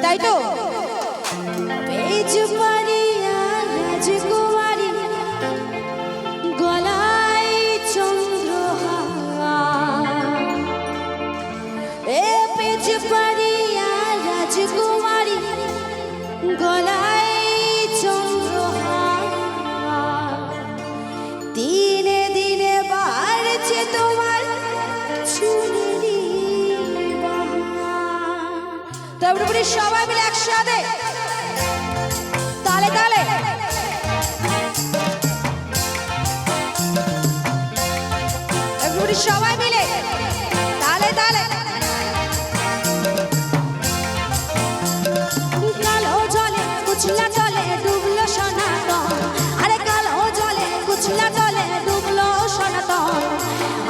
তাই তো? পেজপাড়িয়া রাজকুমারী গলায় চন্দ্রহার, এ পেজপাড়িয়া রাজকুমারী গলায় চন্দ্রহার, দিনে দিনে বাড়ছে তোমার চুলেরই বাহার। তারপরে সবাই মিলে একসাথে তালে তালে সবাই মিলে তালে তালে। কালো জলে কুচলা জলে ডুবলো সনাতন, আরে কালো জলে কুচলা জলে ডুবলো সনাতন,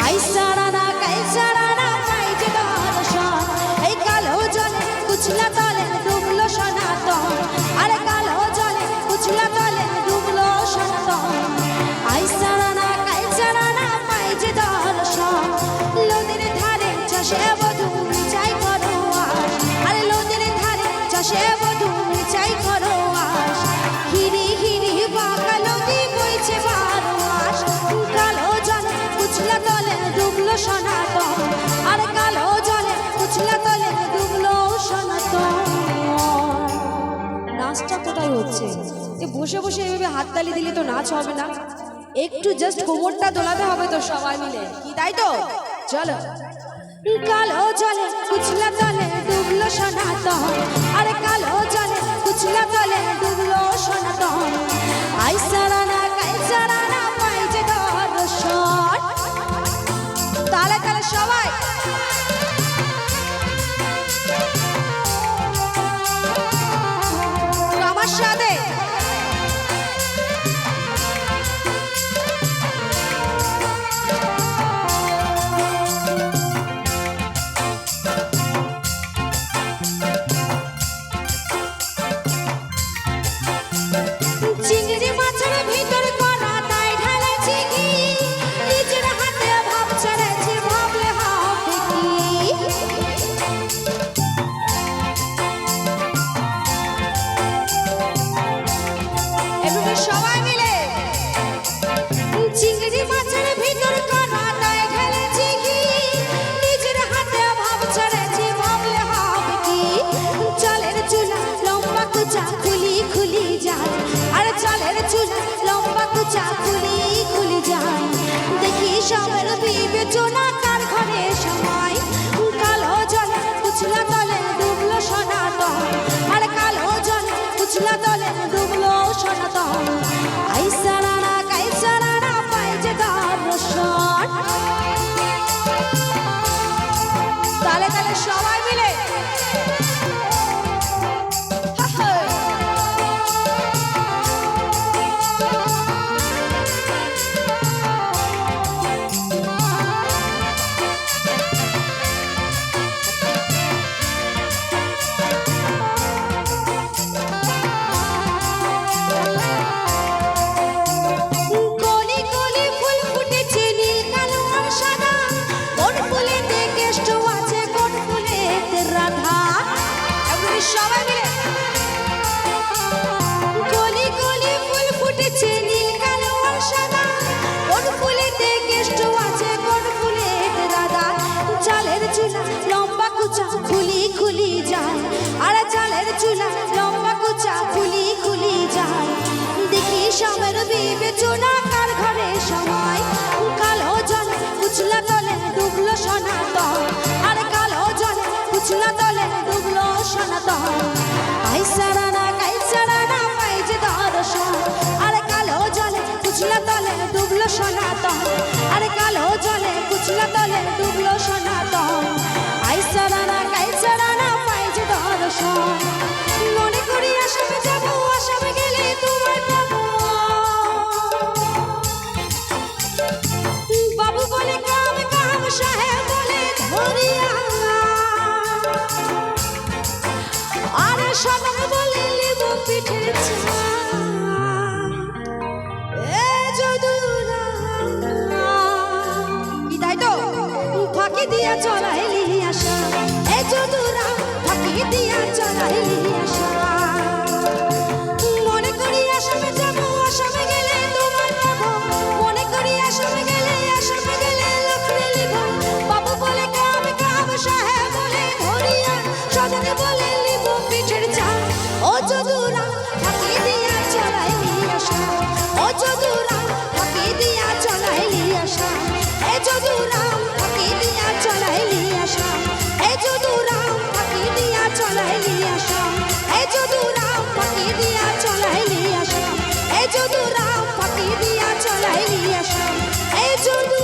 আইসারানা কাইসারানা পাইছে দর্শন। এই কালো জলে কুচলা জলে ডুবলো সনাতন, আরে কালো জলে কুচলা জলে ডুবলো সনাতন, আইসারানা কাইসারানা পাইছে দর্শন। নদীর ধারে চাষে বধূ চাই করো আস, আরে নদীর ধারে চাষে বধূ চাই করো আস, হিরি হিরি বাঁকা নদী বইছে বারো মাস। কালো জলে কুচলা তলে ডুবলো সনাতন, আর কালো জলে কুচলা তলে ডুবলো সনাতন। নাচটা কোথায় হচ্ছে? এ বসে বসে এভাবে হাততালি দিলে তো নাচ হবে না, একটু জাস্ট কোমরটা দোলাতে হবে তো সবাই মিলে, কি তাই তো? চলো। কালো জলে কুচলা তলে ডুবলো সনাতন, আরে কালো জলে কুচলা তলে ডুবলো সনাতন, আইসারানা কাইসারানা পাইছে দর্শন। তালে তালে সবাই আমার সাথে চিংড়ি মাছের ভিতর করা তাই ঢালেছি কি, নিজের হাতে ভাব ছেড়েছি ভাবলে হবে কি। এভাবে সবাই মিলে চিংড়ি মাছের ভিতর করা তাই ঢালেছি কি, নিজের হাতে ভাব ছেড়েছি ভাবলে হবে কি। চালের চুলা লম্বা কুচা খুলি খুলি যায়, আর চালের চুলা লম্বা কুচা খুলি খুলি যায়, দেখি সবার বিবেচনা কার ঘরে সময়। কালো জলে কুচলা তলে ডুবলো সনাতন, আর কালো জলে কুচলা তলে ডুবলো সনাতন, আইসারানা কাইসারানা পাইছে দর্শন। তালে তালে সবাই মিলে কলি কলি ফুল ফুটেছে নীল কালো আর সাদা, কোন ফুলেতে কেষ্ট আছে কোন ফুলেতে রাধা। এবারে সবাই মিলে কলি কলি ফুল ফুটেছে নীল কালো আর সাদা, কোন ফুলেতে কেষ্ট আছে কোন ফুলেতে রাধা। চালের চুলা লম্বা কুচা খুলি খুলি যায়, আর চালের চুলা লম্বা কুচা খুলি খুলি যায়, দেখি সবার বিবেচনা কার ঘরে সময়। কালো জলে কুচলা তলে ডুবলো সনাতন, আর কালো জলে কুচলা তলে ডুবলো সনাতন, আইসারানা কাইসারানা পাইছে দর্শন। আর কালো জলে কুচলা তলে ডুবলো সনাতন, আর কালো জলে কুচলা তলে ডুবলো সনাতন, আইসারানা কাইসারানা পাইছে দর্শন। মনে করি আসামে যাবো, আসামে গেলে তোমার পাবো, বাবু বলে কাম কাম সাহেব বলে ধরিয়া, আরে সদন বলে লিবো পিঠের চা, এ যদুরা কি তাই তো? ফাঁকি দিয়া চলাইলি আশা, এ যদুরা ফাঁকি দিয়া চলাইলি শুধু